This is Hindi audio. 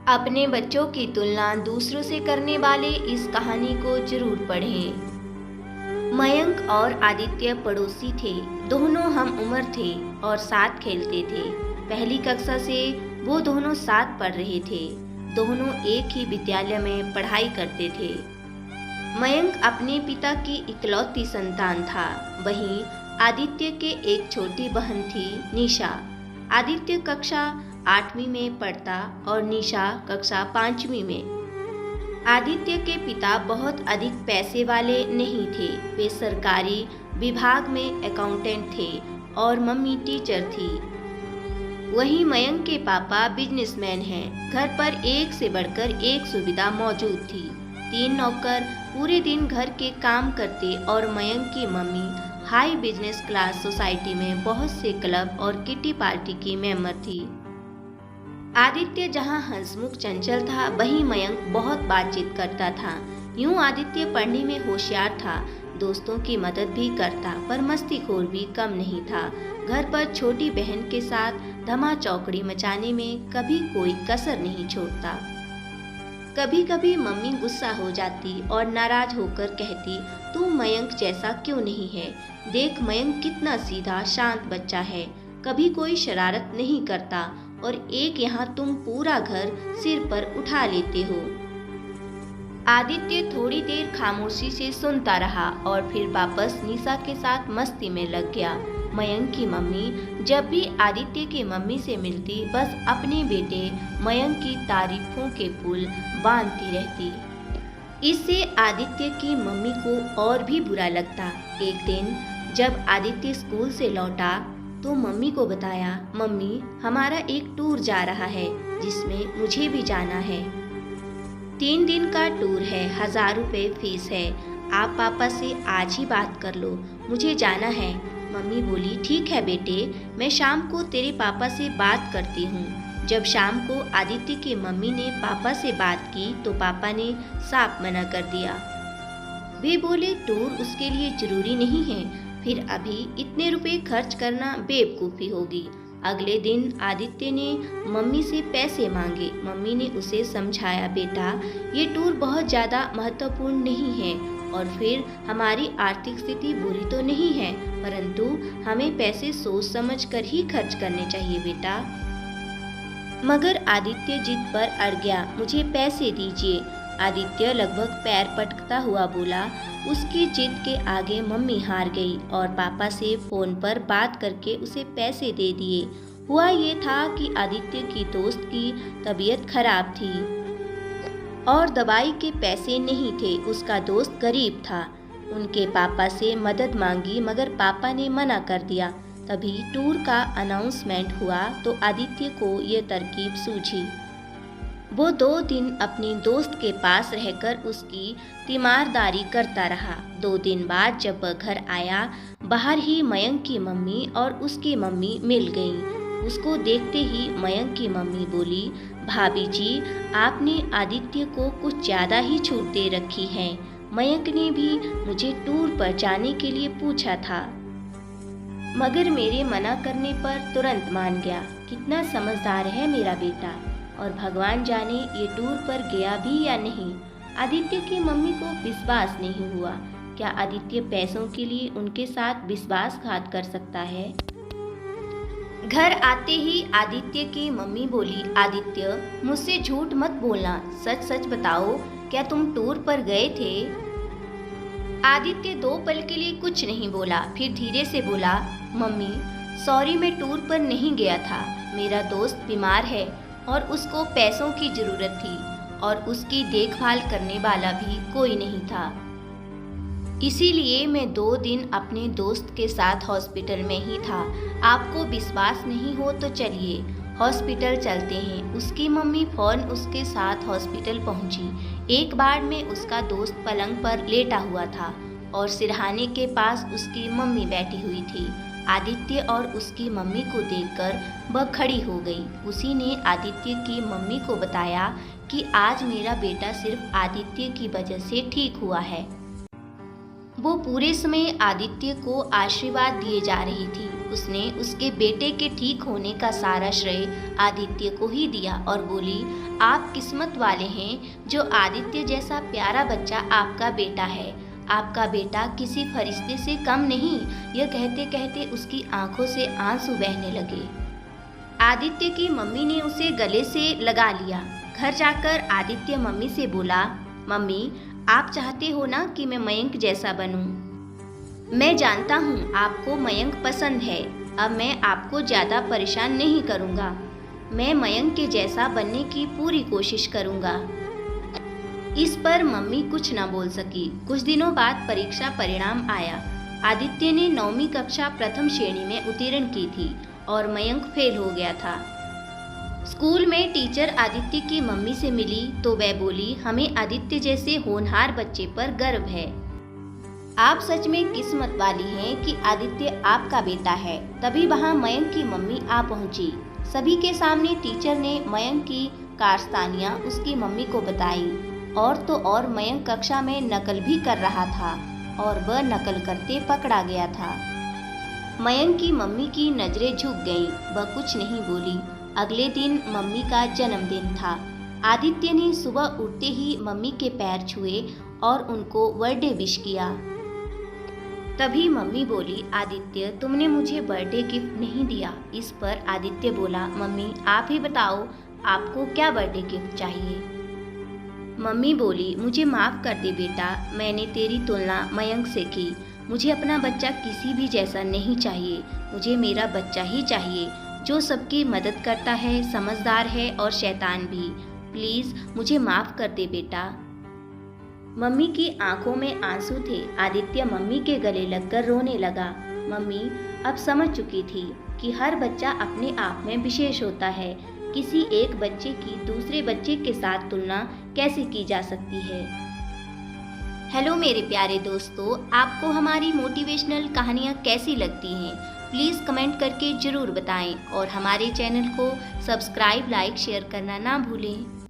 अपने बच्चों की तुलना दूसरों से करने वाले इस कहानी को जरूर पढ़ें। मयंक और आदित्य पड़ोसी थे। दोनों हम उम्र थे और साथ खेलते थे। पहली कक्षा से वो दोनों साथ पढ़ रहे थे। दोनों एक ही विद्यालय में पढ़ाई करते थे। मयंक अपने पिता की इकलौती संतान था। वहीं आदित्य के एक छोटी बहन थी, निशा। आदित्य कक्षा 8वीं में पढ़ता और निशा कक्षा 5वीं में। आदित्य के पिता बहुत अधिक पैसे वाले नहीं थे। वे सरकारी विभाग में अकाउंटेंट थे और मम्मी टीचर थी। वहीं मयंक के पापा बिजनेसमैन हैं। घर पर एक से बढ़कर एक सुविधा मौजूद थी। 3 नौकर पूरे दिन घर के काम करते और मयंक की mummy high business class society में बहुत से क्लब और किटी पार्टी की मेंबर थी। आदित्य जहां हंसमुख चंचल था, वहीं मयंक बहुत बातचीत करता था। यूं आदित्य पढ़ने में होशियार था, दोस्तों की मदद भी करता, पर मस्तीखोर भी कम नहीं था। घर पर छोटी बहन के साथ धमा चौकड़ी मचाने में कभी कोई कसर नहीं छोड़ता। कभी कभी मम्मी गुस्सा हो जाती और नाराज होकर कहती, तू मयंक जैसा क्यों नहीं है? देख मयंक कितना सीधा शांत बच्चा है, कभी कोई शरारत नहीं करता और एक यहाँ तुम पूरा घर सिर पर उठा लेते हो। आदित्य थोड़ी देर खामोशी से सुनता रहा और फिर वापस निशा के साथ मस्ती में लग गया। मयंक की मम्मी जब भी आदित्य की मम्मी से मिलती, बस अपने बेटे मयंक की तारीफों के पुल बांधती रहती। इससे आदित्य की मम्मी को और भी बुरा लगता। एक दिन जब आदित्य स्कूल से लौटा तो मम्मी को बताया, मम्मी हमारा एक टूर जा रहा है जिसमें मुझे भी जाना है। 3 दिन का टूर है, 1000 रुपये फीस है। आप पापा से आज ही बात कर लो, मुझे जाना है। मम्मी बोली, ठीक है बेटे, मैं शाम को तेरे पापा से बात करती हूँ। जब शाम को आदित्य की मम्मी ने पापा से बात की तो पापा ने साफ मना कर दिया। वे बोले टूर उसके लिए जरूरी नहीं है, फिर अभी इतने रुपए खर्च करना बेवकूफ़ी होगी। अगले दिन आदित्य ने मम्मी से पैसे मांगे। मम्मी ने उसे समझाया, बेटा ये टूर बहुत ज़्यादा महत्वपूर्ण नहीं है और फिर हमारी आर्थिक स्थिति बुरी तो नहीं है, परंतु हमें पैसे सोच समझ कर ही खर्च करने चाहिए बेटा। मगर आदित्य जिद पर अड़ गया, मुझे पैसे दीजिए। आदित्य लगभग पैर पटकता हुआ बोला। उसकी जिद के आगे मम्मी हार गई और पापा से फोन पर बात करके उसे पैसे दे दिए। हुआ ये था कि आदित्य की दोस्त की तबीयत खराब थी और दवाई के पैसे नहीं थे। उसका दोस्त गरीब था। उनके पापा से मदद मांगी मगर पापा ने मना कर दिया। तभी टूर का अनाउंसमेंट हुआ तो आदित्य को ये तरकीब सूझी। वो 2 दिन अपनी दोस्त के पास रहकर उसकी तीमारदारी करता रहा। 2 दिन बाद जब वह घर आया, बाहर ही मयंक की मम्मी और उसकी मम्मी मिल गईं। उसको देखते ही मयंक की मम्मी बोली, भाभी जी आपने आदित्य को कुछ ज़्यादा ही छूट दे रखी है। मयंक ने भी मुझे टूर पर जाने के लिए पूछा था मगर मेरे मना करने पर तुरंत मान गया। कितना समझदार है मेरा बेटा, और भगवान जाने ये टूर पर गया भी या नहीं। आदित्य की मम्मी को विश्वास नहीं हुआ। क्या आदित्य पैसों के लिए उनके साथ विश्वासघात कर सकता है? घर आते ही आदित्य की मम्मी बोली, आदित्य मुझसे झूठ मत बोलना, सच सच बताओ, क्या तुम टूर पर गए थे? आदित्य 2 पल के लिए कुछ नहीं बोला, फिर धीरे से बोला, मम्मी सॉरी मैं टूर पर नहीं गया था। मेरा दोस्त बीमार है और उसको पैसों की ज़रूरत थी और उसकी देखभाल करने वाला भी कोई नहीं था। इसीलिए मैं 2 दिन अपने दोस्त के साथ हॉस्पिटल में ही था। आपको विश्वास नहीं हो तो चलिए हॉस्पिटल चलते हैं। उसकी मम्मी फौरन उसके साथ हॉस्पिटल पहुंची। एक बार में उसका दोस्त पलंग पर लेटा हुआ था और सिरहाने के पास उसकी मम्मी बैठी हुई थी। आदित्य और उसकी मम्मी को देखकर वह खड़ी हो गई। उसी ने आदित्य की मम्मी को बताया कि आज मेरा बेटा सिर्फ आदित्य की वजह से ठीक हुआ है। वो पूरे समय आदित्य को आशीर्वाद दिए जा रही थी। उसने उसके बेटे के ठीक होने का सारा श्रेय आदित्य को ही दिया और बोली, आप किस्मत वाले हैं जो आदित्य जैसा प्यारा बच्चा आपका बेटा है। आपका बेटा किसी फरिश्ते से कम नहीं। यह कहते कहते उसकी आंखों से आंसू बहने लगे। आदित्य की मम्मी ने उसे गले से लगा लिया। घर जाकर आदित्य मम्मी से बोला, मम्मी आप चाहते हो ना कि मैं मयंक जैसा बनूं। मैं जानता हूँ आपको मयंक पसंद है। अब मैं आपको ज़्यादा परेशान नहीं करूँगा। मैं मयंक के जैसा बनने की पूरी कोशिश करूँगा। इस पर मम्मी कुछ न बोल सकी। कुछ दिनों बाद परीक्षा परिणाम आया। आदित्य ने 9वीं कक्षा प्रथम श्रेणी में उत्तीर्ण की थी और मयंक फेल हो गया था। स्कूल में टीचर आदित्य की मम्मी से मिली तो वह बोली, हमें आदित्य जैसे होनहार बच्चे पर गर्व है। आप सच में किस्मत वाली हैं कि आदित्य आपका बेटा है। तभी वहां मयंक की मम्मी आ पहुंची। सभी के सामने टीचर ने मयंक की कारस्तानियां उसकी मम्मी को बताई। और तो और मयंक कक्षा में नकल भी कर रहा था और वह नकल करते पकड़ा गया था। मयंक की मम्मी की नजरें झुक गईं। वह कुछ नहीं बोली। अगले दिन मम्मी का जन्मदिन था। आदित्य ने सुबह उठते ही मम्मी के पैर छुए और उनको बर्थडे विश किया। तभी मम्मी बोली, आदित्य तुमने मुझे बर्थडे गिफ्ट नहीं दिया। इस पर आदित्य बोला, मम्मी आप ही बताओ आपको क्या बर्थडे गिफ्ट चाहिए। मम्मी बोली, मुझे माफ़ कर दे बेटा, मैंने तेरी तुलना मयंक से की। मुझे अपना बच्चा किसी भी जैसा नहीं चाहिए। मुझे मेरा बच्चा ही चाहिए जो सबकी मदद करता है, समझदार है और शैतान भी। प्लीज़ मुझे माफ़ कर दे बेटा। मम्मी की आंखों में आंसू थे। आदित्य मम्मी के गले लगकर रोने लगा। मम्मी अब समझ चुकी थी कि हर बच्चा अपने आप में विशेष होता है। किसी एक बच्चे की दूसरे बच्चे के साथ तुलना कैसे की जा सकती है। हेलो मेरे प्यारे दोस्तों, आपको हमारी मोटिवेशनल कहानियाँ कैसी लगती हैं? प्लीज़ कमेंट करके ज़रूर बताएं और हमारे चैनल को सब्सक्राइब, लाइक, शेयर करना ना भूलें।